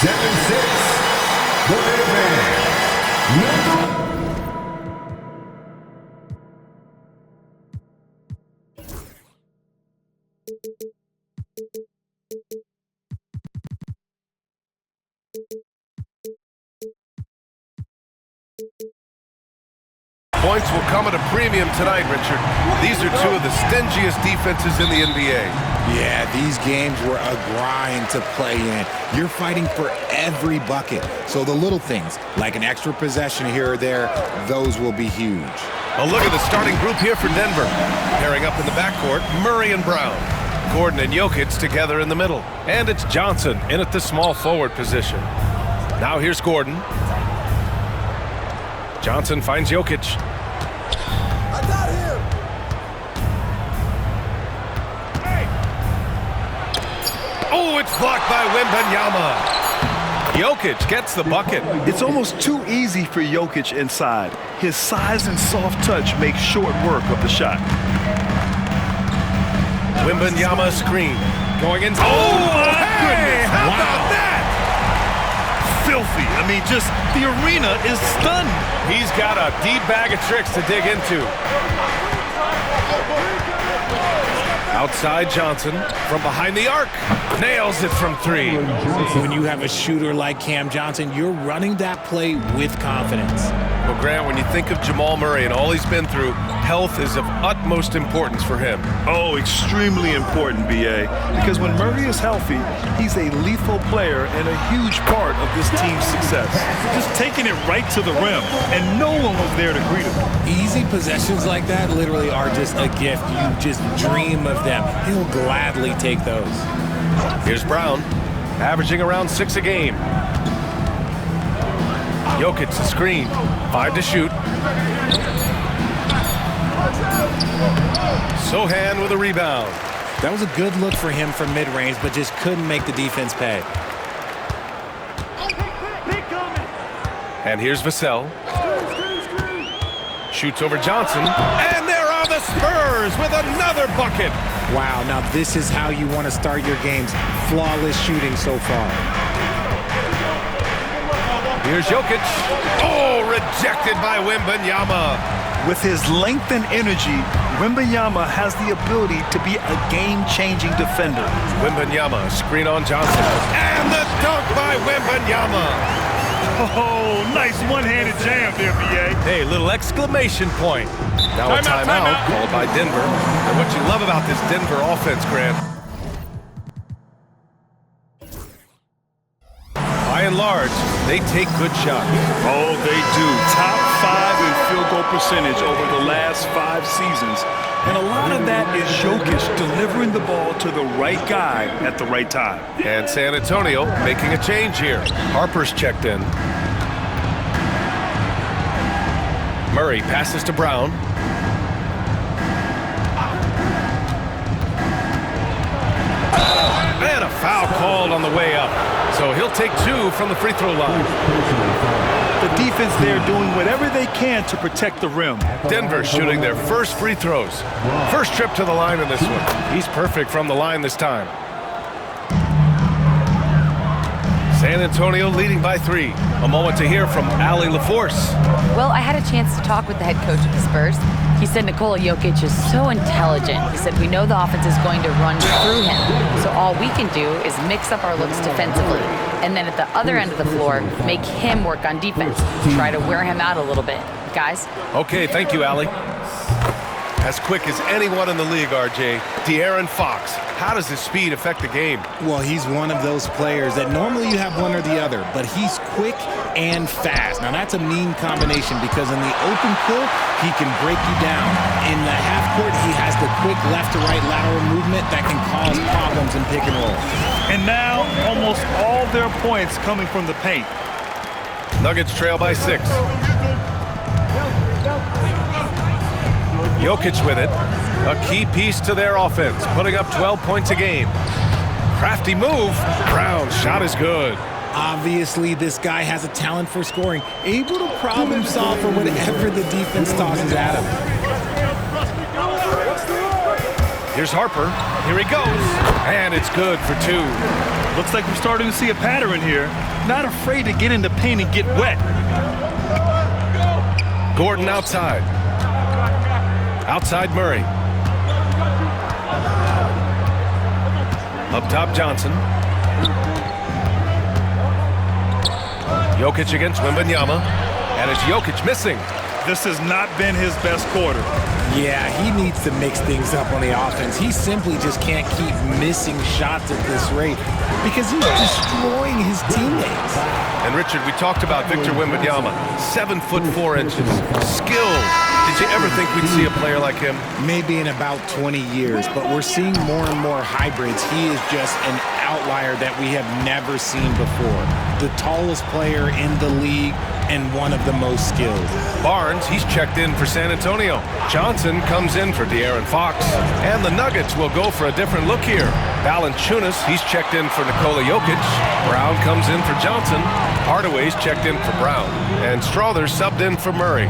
7'6", the big man, Points will come at a premium tonight, Richard. These are two of the stingiest defenses in the NBA. Yeah, these games were a grind to play in. You're fighting for every bucket. So the little things, like an extra possession here or there, those will be huge. A look at the starting group here for Denver. Pairing up in the backcourt, Murray and Brown. Gordon and Jokic together in the middle. And it's Johnson in at the small forward position. Now here's Gordon. Johnson finds Jokic. I got him. Oh, it's blocked by Wembanyama. Jokic gets the bucket. It's almost too easy for Jokic inside. His size and soft touch make short work of the shot. Wembanyama screen. Going in. Oh, my goodness. How about that? Filthy. I mean, just the arena is stunned. He's got a deep bag of tricks to dig into. Outside Johnson from behind the arc. Nails it from three. When you have a shooter like Cam Johnson, you're running that play with confidence. Well, Grant, when you think of Jamal Murray and all he's been through, health is of utmost importance for him. Oh, extremely important, B.A. Because when Murray is healthy, he's a lethal player and a huge part of this team's success. Just taking it right to the rim, and no one was there to greet him. Easy possessions like that literally are just a gift. You just dream of them. He'll gladly take those. Here's Brown, averaging around 6 a game. Jokic the screen, 5 to shoot. Sohan with a rebound. That was a good look for him from mid-range, but just couldn't make the defense pay. And here's Vassell. Shoots over Johnson. And there are the Spurs with another bucket. Wow, now this is how you want to start your games. Flawless shooting so far. Here's Jokic. Oh, rejected by Wembanyama. With his length and energy, Wembanyama has the ability to be a game-changing defender. Wembanyama, screen on Johnson. And the dunk by Wembanyama. Oh, nice one-handed jam there, B.A. Hey, little exclamation point. Now a timeout called by Denver. And what you love about this Denver offense, Grant, by and large, they take good shots. Oh, they do. Top 5 in field goal percentage over the last 5 seasons. And a lot of that is Jokic delivering the ball to the right guy at the right time. And San Antonio making a change here. Harper's checked in. Murray passes to Brown. And a foul called on the way up. So he'll take 2 from the free throw line. The defense there doing whatever they can to protect the rim. Denver shooting their first free throws. First trip to the line in this one. He's perfect from the line this time. San Antonio leading by 3. A moment to hear from Allie LaForce. Well, I had a chance to talk with the head coach of the Spurs. He said Nikola Jokic is so intelligent. He said, we know the offense is going to run through him. So all we can do is mix up our looks defensively. And then at the other end of the floor, make him work on defense. Try to wear him out a little bit. Guys? Okay, thank you, Allie. As quick as anyone in the league, RJ. De'Aaron Fox. How does his speed affect the game? Well, he's one of those players that normally you have one or the other, but he's quick and fast. Now, that's a mean combination because in the open court, he can break you down. In the half court, he has the quick left-to-right lateral movement that can cause problems in pick and roll. And now, almost all their points coming from the paint. Nuggets trail by 6. Jokic with it. A key piece to their offense, putting up 12 points a game. Crafty move. Brown's shot is good. Obviously, this guy has a talent for scoring, able to problem solve for whatever the defense tosses at him. Here's Harper. Here he goes. And it's good for 2. Looks like we're starting to see a pattern here. Not afraid to get in the paint and get wet. Gordon outside. Outside Murray. Up top Johnson. Jokic against Wembanyama. And it's Jokic missing. This has not been his best quarter. Yeah, he needs to mix things up on the offense. He simply just can't keep missing shots at this rate because he's destroying his teammates. And Richard, we talked about Victor Wembanyama, 7'4". Skilled. Did you ever think we'd see a player like him? Maybe in about 20 years, but we're seeing more and more hybrids. He is just an outlier that we have never seen before. The tallest player in the league and one of the most skilled. Barnes, he's checked in for San Antonio. Johnson comes in for De'Aaron Fox. And the Nuggets will go for a different look here. Valanciunas, he's checked in for Nikola Jokic. Brown comes in for Johnson. Hardaway's checked in for Brown. And Strother's subbed in for Murray.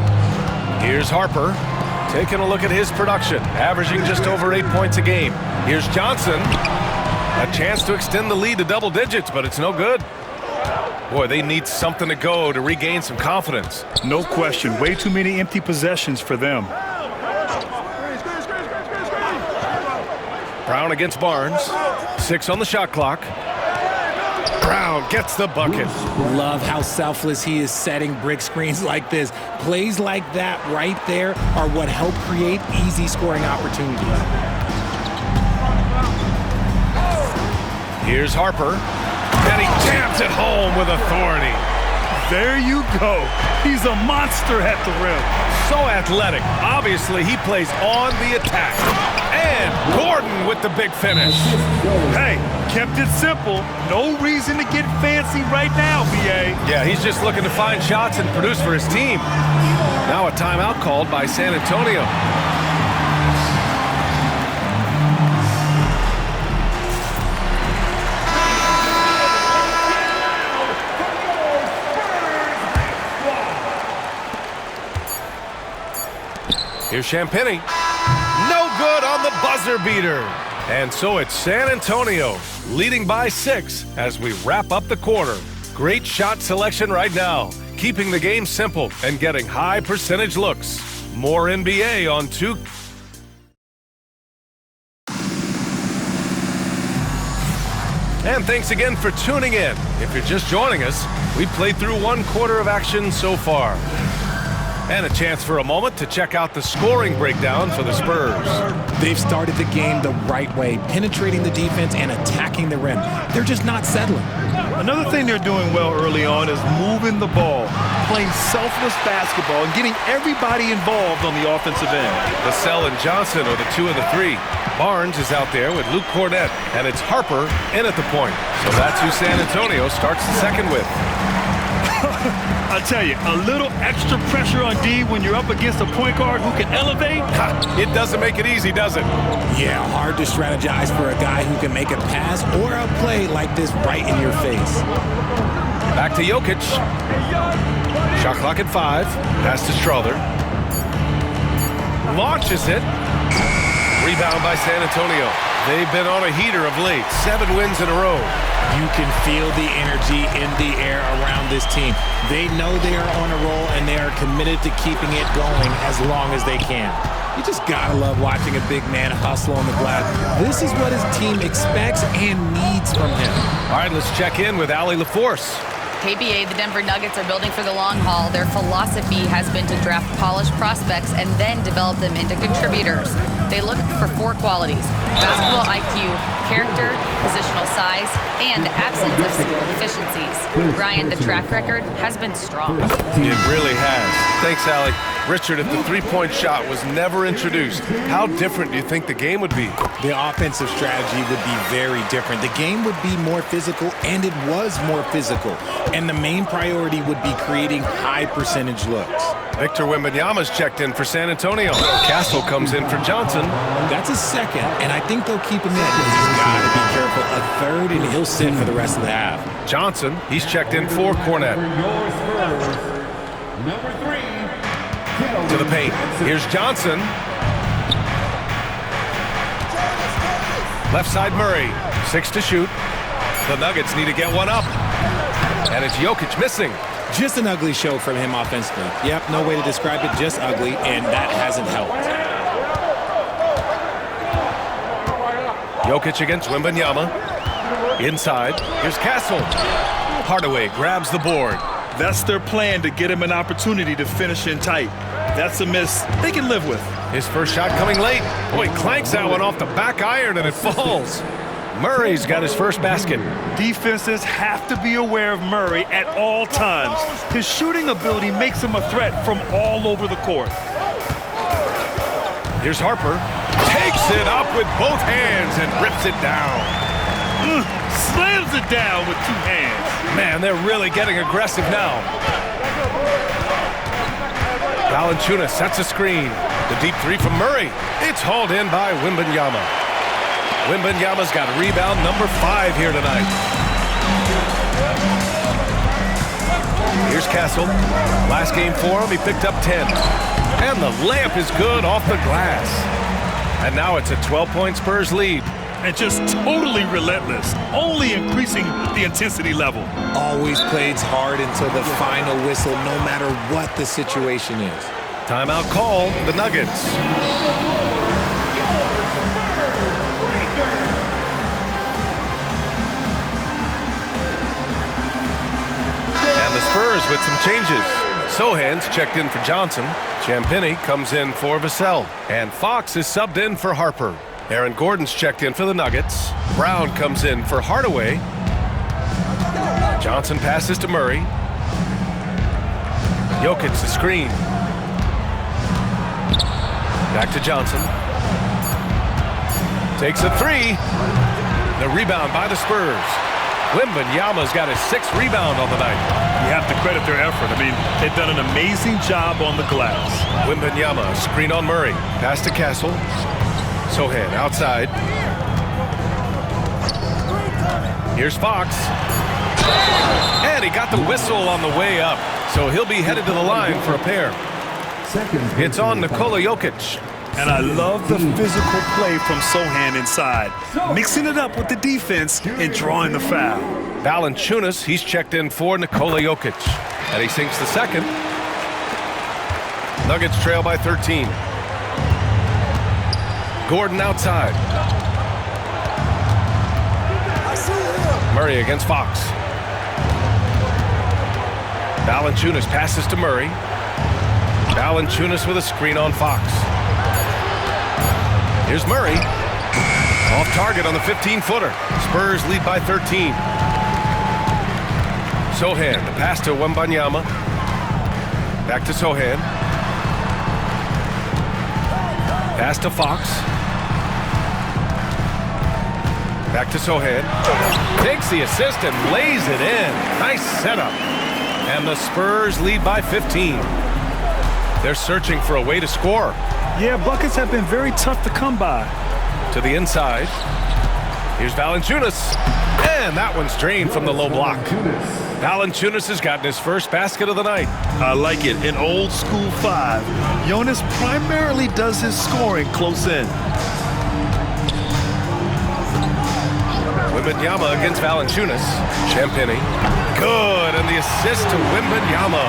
Here's Harper, taking a look at his production, averaging just over 8 points a game. Here's Johnson, a chance to extend the lead to double digits, but it's no good. Boy, they need something to go to regain some confidence. No question, way too many empty possessions for them. Brown against Barnes, 6 on the shot clock. Brown gets the bucket. Love how selfless he is setting brick screens like this. Plays like that right there are what help create easy scoring opportunities. Here's Harper, and he jams it home with authority. There you go. He's a monster at the rim. So athletic. Obviously, he plays on the attack. And Gordon with the big finish. Hey, kept it simple. No reason to get fancy right now, B.A. Yeah, he's just looking to find shots and produce for his team. Now a timeout called by San Antonio. Here's Champagnie. No good on the buzzer beater. And so it's San Antonio leading by 6 as we wrap up the quarter. Great shot selection right now, keeping the game simple and getting high percentage looks. More NBA on 2. And thanks again for tuning in. If you're just joining us, we played through 1 quarter of action so far. And a chance for a moment to check out the scoring breakdown for the Spurs. They've started the game the right way, penetrating the defense and attacking the rim. They're just not settling. Another thing they're doing well early on is moving the ball, playing selfless basketball, and getting everybody involved on the offensive end. Vassell and Johnson are the 2 of the 3. Barnes is out there with Luke Cornett, and it's Harper in at the point. So that's who San Antonio starts the second with. I'll tell you, a little extra pressure on D when you're up against a point guard who can elevate. It doesn't make it easy, does it? Yeah, hard to strategize for a guy who can make a pass or a play like this right in your face. Back to Jokic. Shot clock at 5. Pass to Strother. Launches it. Rebound by San Antonio. They've been on a heater of late. 7 wins in a row. You can feel the energy in the air around this team. They know they are on a roll, and they are committed to keeping it going as long as they can. You just gotta love watching a big man hustle on the glass. This is what his team expects and needs from him. All right, let's check in with Allie LaForce. KBA, the Denver Nuggets are building for the long haul. Their philosophy has been to draft polished prospects and then develop them into contributors. They look for 4 qualities: basketball IQ, character, positional size, and absence of skill deficiencies. Brian, the track record has been strong. It really has. Thanks, Allie. Richard, if the three-point shot was never introduced, how different do you think the game would be? The offensive strategy would be very different. The game would be more physical, and it was more physical. And the main priority would be creating high percentage looks. Victor Wembanyama's checked in for San Antonio. Castle comes in for Johnson. That's a second, and I think they'll keep him in. He's got to be careful. A third, and he'll sit for the rest of the half. Johnson, he's checked in for Cornett. Number 3. To the paint. Here's Johnson. Left side Murray. 6 to shoot. The Nuggets need to get one up. And it's Jokic missing. Just an ugly show from him offensively. Yep, no way to describe it, just ugly, and that hasn't helped. Jokic against Wembanyama. Inside, here's Castle. Hardaway grabs the board. That's their plan, to get him an opportunity to finish in tight. That's a miss they can live with. His first shot coming late. Boy, clanks that one off the back iron and it falls. Murray's got his first basket. Defenses have to be aware of Murray at all times. His shooting ability makes him a threat from all over the court. Here's Harper. Takes it up with both hands and rips it down. Slams it down with 2 hands. Man, they're really getting aggressive now. Valanciunas sets a screen. The deep 3 from Murray. It's hauled in by Wembanyama. Wembanyama's got rebound number 5 here tonight. Here's Castle. Last game for him, he picked up 10. And the layup is good off the glass. And now it's a 12-point Spurs lead. And just totally relentless, only increasing the intensity level. Always plays hard until the final whistle, no matter what the situation is. Timeout call, the Nuggets. And the Spurs with some changes. Sohan's checked in for Johnson. Champagnie comes in for Vassell. And Fox is subbed in for Harper. Aaron Gordon's checked in for the Nuggets. Brown comes in for Hardaway. Johnson passes to Murray. Jokic the screen. Back to Johnson. Takes a 3. The rebound by the Spurs. Wembanyama's got his 6th rebound on the night. You have to credit their effort. I mean, they've done an amazing job on the glass. Wembanyama, screen on Murray. Pass to Castle. Sohan outside. Here's Fox. And he got the whistle on the way up. So he'll be headed to the line for a pair. It's on Nikola Jokic. And I love the physical play from Sohan inside, mixing it up with the defense and drawing the foul. Valanciunas, he's checked in for Nikola Jokic. And he sinks the second. Nuggets trail by 13. Gordon outside. Murray against Fox. Valanciunas passes to Murray. Valanciunas with a screen on Fox. Here's Murray. Off target on the 15-footer. Spurs lead by 13. Sohan, the pass to Wembanyama. Back to Sohan. Pass to Fox. Back to Sohan. Takes the assist and lays it in. Nice setup. And the Spurs lead by 15. They're searching for a way to score. Yeah, buckets have been very tough to come by. To the inside. Here's Valanciunas. And that one's drained from the low block. Valanciunas has gotten his first basket of the night. I like it. In old school 5, Jonas primarily does his scoring close in. Wembanyama against Valanciunas. Champagnie. Good, and the assist to Wembanyama.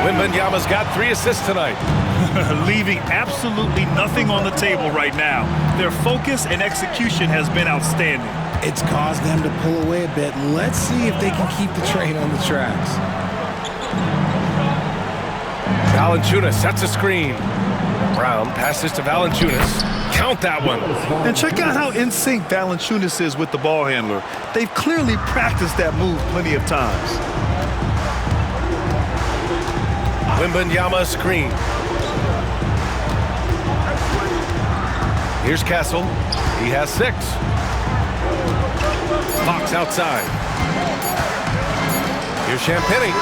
Wembanyama's got 3 assists tonight. Leaving absolutely nothing on the table right now. Their focus and execution has been outstanding. It's caused them to pull away a bit. Let's see if they can keep the train on the tracks. Valanciunas sets a screen. Brown passes to Valanciunas. Count that one. And check out how in sync Valanciunas is with the ball handler. They've clearly practiced that move plenty of times. Wembanyama screen. Here's Castle. He has 6. Fox outside. Here's Champagnie.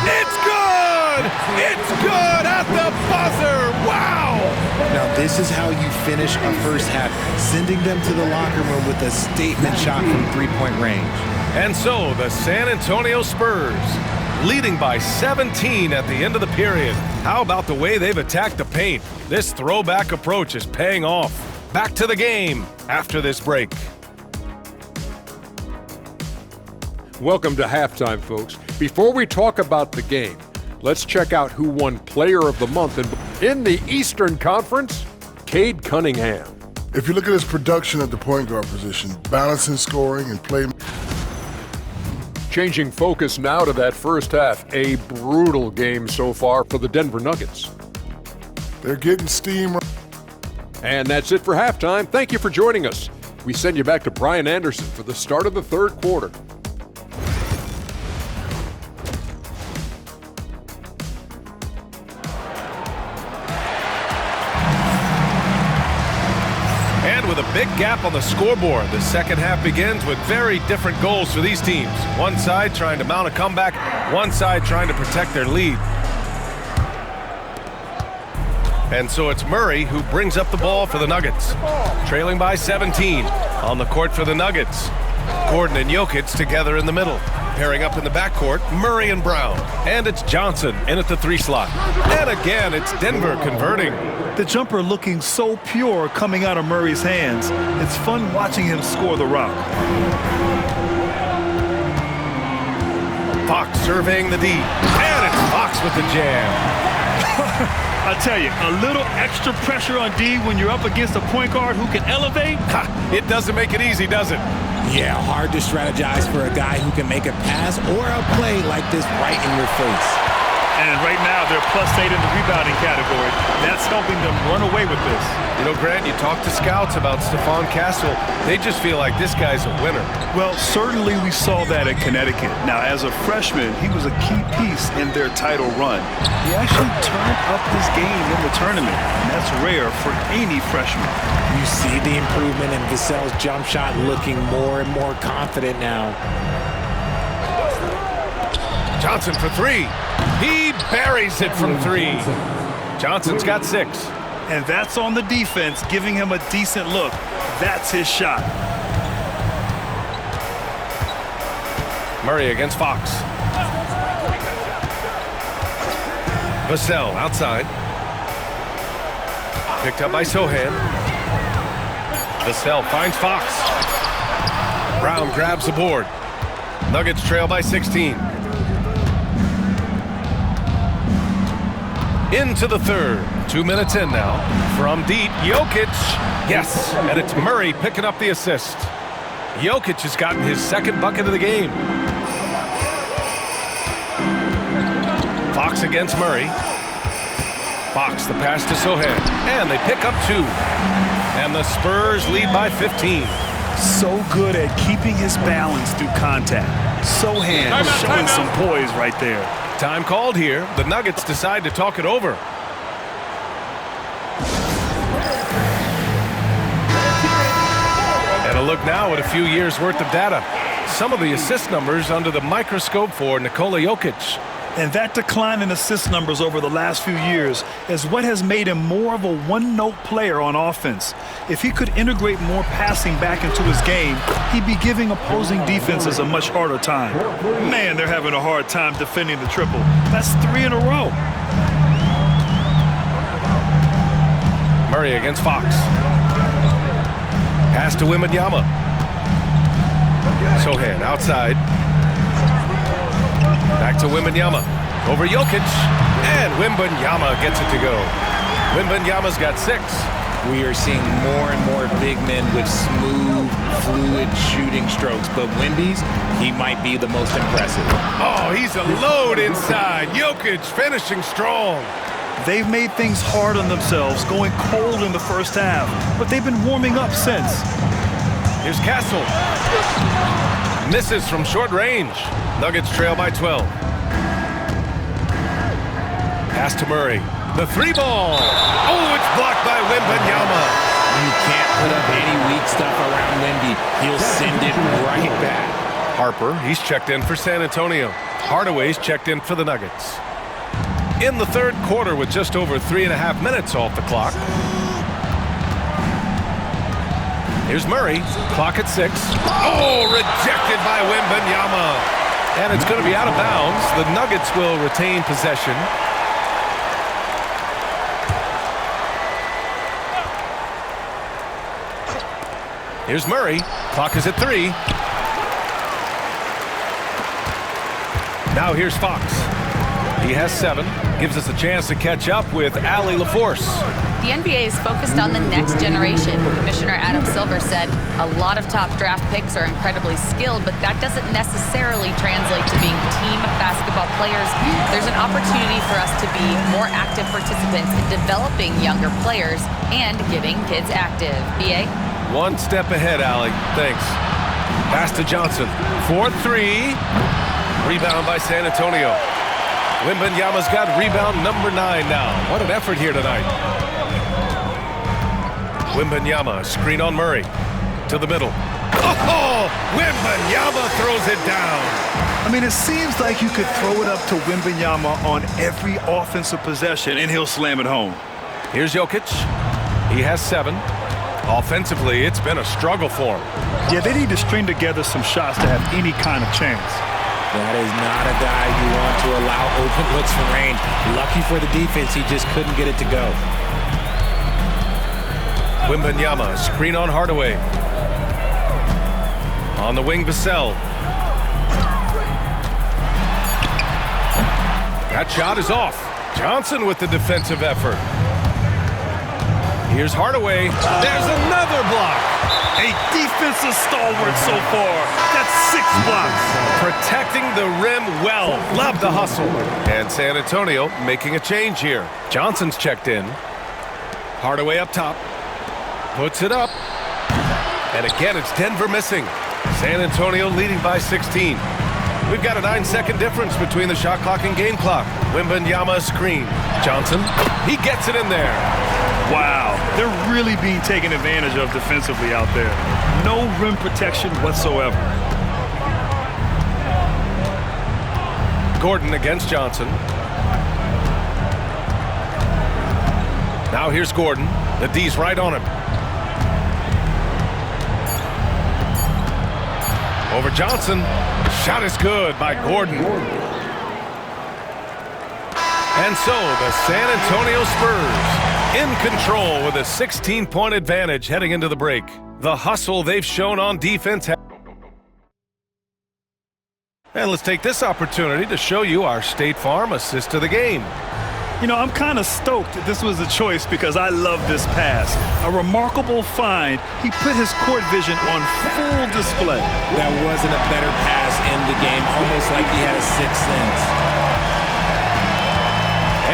It's good! It's good at the buzzer! Wow! Now this is how you finish a first half, sending them to the locker room with a statement shot from 3-point range. And so the San Antonio Spurs leading by 17 at the end of the period. How about the way they've attacked the paint? This throwback approach is paying off. Back to the game after this break. Welcome to halftime, folks. Before we talk about the game, let's check out who won Player of the Month in the Eastern Conference. Cade Cunningham. If you look at his production at the point guard position, balancing scoring and play. Changing focus now to that first half. A brutal game so far for the Denver Nuggets. They're getting steam. And that's it for halftime. Thank you for joining us. We send you back to Brian Anderson for the start of the third quarter. With a big gap on the scoreboard, the second half begins with very different goals for these teams. One side trying to mount a comeback, one side trying to protect their lead. And so it's Murray who brings up the ball for the Nuggets. Trailing by 17 on the court for the Nuggets. Gordon and Jokic together in the middle. Pairing up in the backcourt, Murray and Brown. And it's Johnson in at the 3 slot. And again, it's Denver converting. The jumper looking so pure coming out of Murray's hands. It's fun watching him score the rock. Fox surveying the D. And it's Fox with the jam. I tell you, a little extra pressure on D when you're up against a point guard who can elevate. It doesn't make it easy, does it? Yeah, hard to strategize for a guy who can make a pass or a play like this right in your face. And right now, they're +8 in the rebounding category. That's helping them run away with this. You know, Grant, you talk to scouts about Stephon Castle. They just feel like this guy's a winner. Well, certainly we saw that at Connecticut. Now, as a freshman, he was a key piece in their title run. He actually turned up his game in the tournament, and that's rare for any freshman. You see the improvement in Vassell's jump shot, looking more and more confident now. Johnson for 3. He buries it from 3. Johnson's got 6. And that's on the defense, giving him a decent look. That's his shot. Murray against Fox. Vassell outside. Picked up by Sohan. Vassell finds Fox. Brown grabs the board. Nuggets trail by 16. Into the third. 2 minutes in now. From deep, Jokic. Yes, and it's Murray picking up the assist. Jokic has gotten his second bucket of the game. Fox against Murray. Fox, the pass to Sohan. And they pick up 2. And the Spurs lead by 15. So good at keeping his balance through contact. Sohan showing some poise right there. Time called here. The Nuggets decide to talk it over. And a look now at a few years' worth of data. Some of the assist numbers under the microscope for Nikola Jokic. And that decline in assist numbers over the last few years is what has made him more of a one-note player on offense. If he could integrate more passing back into his game, he'd be giving opposing defenses a much harder time. Man, they're having a hard time defending the triple. That's 3 in a row. Murray against Fox. Pass to Wembanyama. Sohan outside. Back to Wembanyama. Over Jokic. And Wembanyama gets it to go. Wembanyama's got 6. We are seeing more and more big men with smooth, fluid shooting strokes. But Wemby's, he might be the most impressive. Oh, he's a load inside. Jokic finishing strong. They've made things hard on themselves, going cold in the first half. But they've been warming up since. Here's Castle. Misses from short range. Nuggets trail by 12. Pass to Murray. The 3-ball. Oh, it's blocked by Wembanyama. You can't put up any weak stuff around Wemby. He'll send it right back. Harper, he's checked in for San Antonio. Hardaway's checked in for the Nuggets. In the third quarter with just over 3.5 minutes off the clock. Here's Murray. Clock at 6. Oh, rejected by Wembanyama. And it's going to be out of bounds. The Nuggets will retain possession. Here's Murray. Clock is at 3. Now here's Fox. He has 7. Gives us a chance to catch up with Allie LaForce. The NBA is focused on the next generation. Commissioner Adam Silver said a lot of top draft picks are incredibly skilled, but that doesn't necessarily translate to being team basketball players. There's an opportunity for us to be more active participants in developing younger players and getting kids active. BA? One step ahead, Allie. Thanks. Pass to Johnson. 4-3. Rebound by San Antonio. Wembanyama's got rebound number 9 now. What an effort here tonight. Wembanyama, screen on Murray. To the middle. Oh! Wembanyama throws it down. I mean, it seems like you could throw it up to Wembanyama on every offensive possession, and he'll slam it home. Here's Jokic. He has 7. Offensively, it's been a struggle for him. Yeah, they need to string together some shots to have any kind of chance. That is not a guy you want to allow open looks for rain. Lucky for the defense, he just couldn't get it to go. Wembanyama, screen on Hardaway. On the wing, Vassell. That shot is off. Johnson with the defensive effort. Here's Hardaway. There's another block. A defensive stalwart so far. That's 6 blocks. Protecting the rim well. Love the hustle. And San Antonio making a change here. Johnson's checked in. Hardaway up top. Puts it up. And again, it's Denver missing. San Antonio leading by 16. We've got a 9-second difference between the shot clock and game clock. Wembanyama screen. Johnson, he gets it in there. Wow, they're really being taken advantage of defensively out there. No rim protection whatsoever. Gordon against Johnson. Now here's Gordon. The D's right on him. Over Johnson. Shot is good by Gordon. And so the San Antonio Spurs in control with a 16-point advantage heading into the break. The hustle they've shown on defense. And let's take this opportunity to show you our State Farm assist of the game. You know, I'm kind of stoked that this was a choice because I love this pass. A remarkable find. He put his court vision on full display. That wasn't a better pass in the game, almost like he had a sixth sense.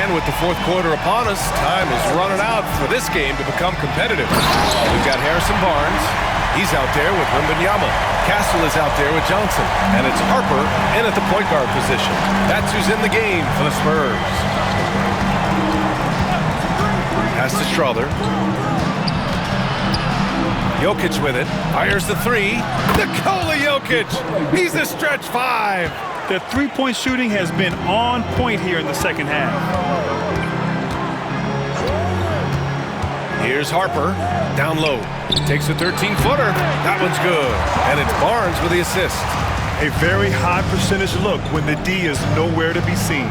And with the fourth quarter upon us, time is running out for this game to become competitive. We've got Harrison Barnes. He's out there with Wembanyama. Castle is out there with Johnson. And it's Harper in at the point guard position. That's who's in the game for the Spurs. Pass to Strother. Jokic with it. Fires the 3. Nikola Jokic. He's a stretch 5. The three-point shooting has been on point here in the second half. Here's Harper. Down low. Takes a 13-footer. That one's good. And it's Barnes with the assist. A very high percentage look when the D is nowhere to be seen.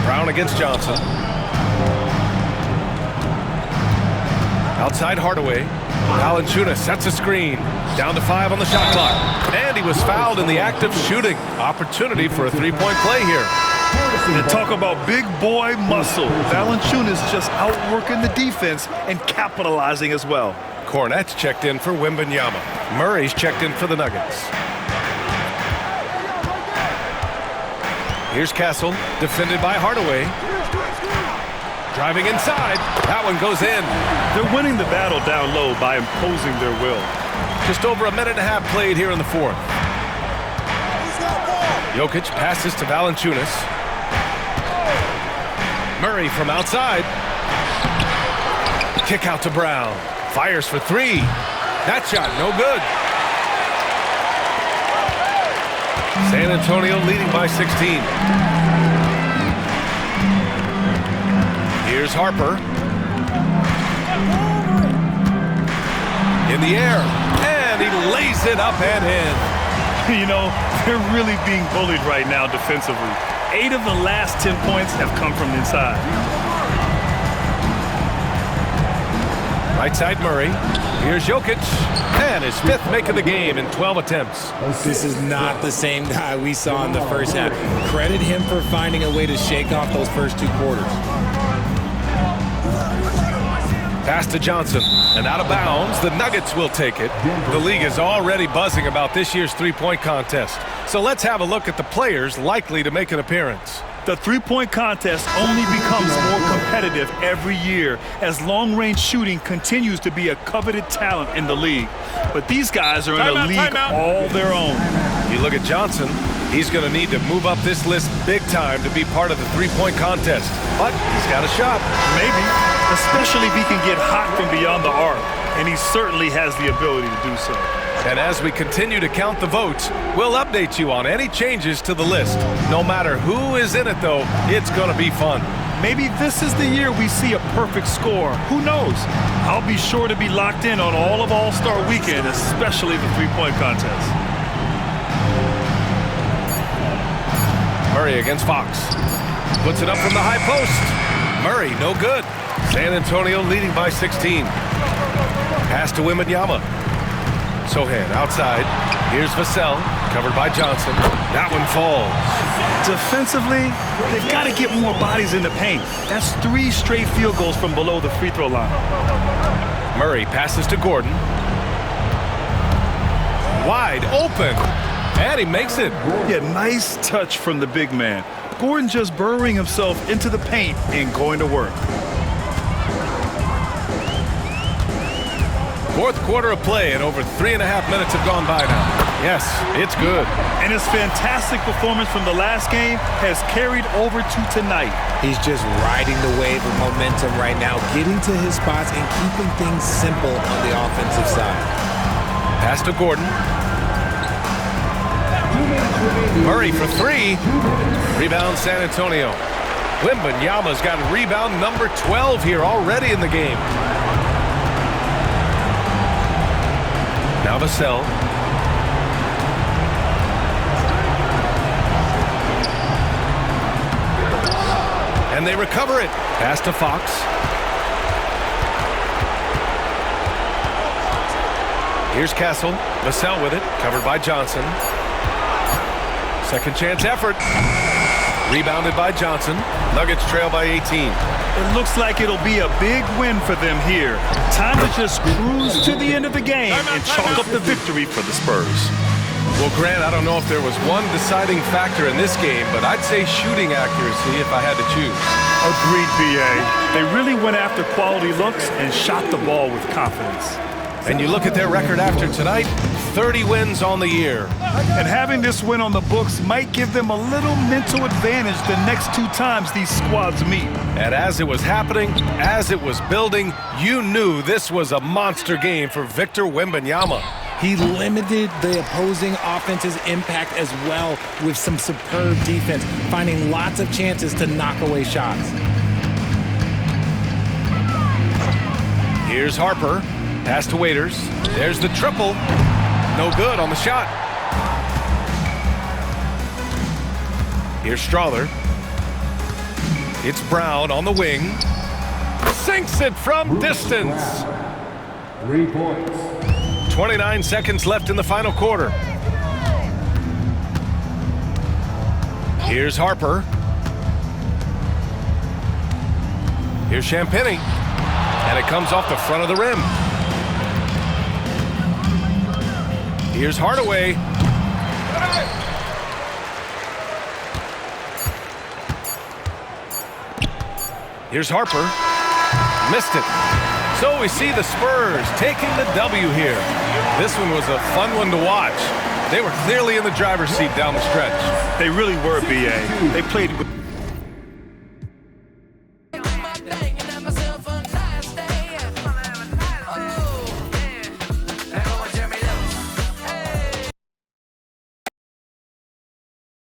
Brown against Johnson. Outside Hardaway. Valanciunas sets a screen. Down to 5 on the shot clock. And he was fouled in the act of shooting. Opportunity for a three-point play here. And talk about big boy muscle. Valanciunas just outworking the defense and capitalizing as well. Cornette's checked in for Wembanyama. Murray's checked in for the Nuggets. Here's Castle, defended by Hardaway. Driving inside. That one goes in. They're winning the battle down low by imposing their will. Just over a minute and a half played here in the fourth. Jokic passes to Valanciunas. Murray from outside. Kick out to Brown. Fires for 3. That shot no good. San Antonio leading by 16. Here's Harper. In the air. And he lays it up and in. You know, they're really being bullied right now defensively. 8 of the last 10 points have come from inside. Right side Murray. Here's Jokic. And his 5th make of the game in 12 attempts. This is not the same guy we saw in the first half. Credit him for finding a way to shake off those first 2 quarters. Pass to Johnson, and out of bounds. The Nuggets will take it. The league is already buzzing about this year's three-point contest. So let's have a look at the players likely to make an appearance. The three-point contest only becomes more competitive every year as long-range shooting continues to be a coveted talent in the league. But these guys are in a league all their own. You look at Johnson, he's going to need to move up this list big time to be part of the three-point contest. But he's got a shot. Maybe, especially if he can get hot from beyond the arc. And he certainly has the ability to do so. And as we continue to count the votes, we'll update you on any changes to the list. No matter who is in it, though, it's going to be fun. Maybe this is the year we see a perfect score. Who knows? I'll be sure to be locked in on all of All-Star Weekend, especially the three-point contest. Murray against Fox. Puts it up from the high post. Murray, no good. San Antonio leading by 16. Pass to Wembanyama. Sohan outside. Here's Vassell, covered by Johnson. That one falls. Defensively, they've got to get more bodies in the paint. That's 3 straight field goals from below the free throw line. Murray passes to Gordon. Wide open. And he makes it. Yeah, nice touch from the big man. Gordon just burrowing himself into the paint and going to work. 4th quarter of play, and over 3.5 minutes have gone by now. Yes, it's good. And his fantastic performance from the last game has carried over to tonight. He's just riding the wave of momentum right now, getting to his spots and keeping things simple on the offensive side. Pass to Gordon. Murray for 3. Rebound San Antonio. Wembanyama's got rebound number 12 here already in the game. Now Vassell. And they recover it. Pass to Fox. Here's Castle. Vassell with it. Covered by Johnson. Second chance effort. Rebounded by Johnson. Nuggets trail by 18. It looks like it'll be a big win for them here. Time to just cruise to the end of the game and chalk up the victory for the Spurs. Well, Grant, I don't know if there was one deciding factor in this game, but I'd say shooting accuracy if I had to choose. Agreed, B.A. They really went after quality looks and shot the ball with confidence. And you look at their record after tonight, 30 wins on the year. And having this win on the books might give them a little mental advantage the next 2 times these squads meet. And as it was happening, as it was building, you knew this was a monster game for Victor Wembanyama. He limited the opposing offense's impact as well with some superb defense, finding lots of chances to knock away shots. Here's Harper. Pass to Waiters. There's the triple. No good on the shot. Here's Strawther. It's Brown on the wing. Sinks it from distance. 3 points. 29 seconds left in the final quarter. Here's Harper. Here's Champagnie. And it comes off the front of the rim. Here's Hardaway. Here's Harper. Missed it. So we see the Spurs taking the W here. This one was a fun one to watch. They were clearly in the driver's seat down the stretch. They really were, B.A. They played with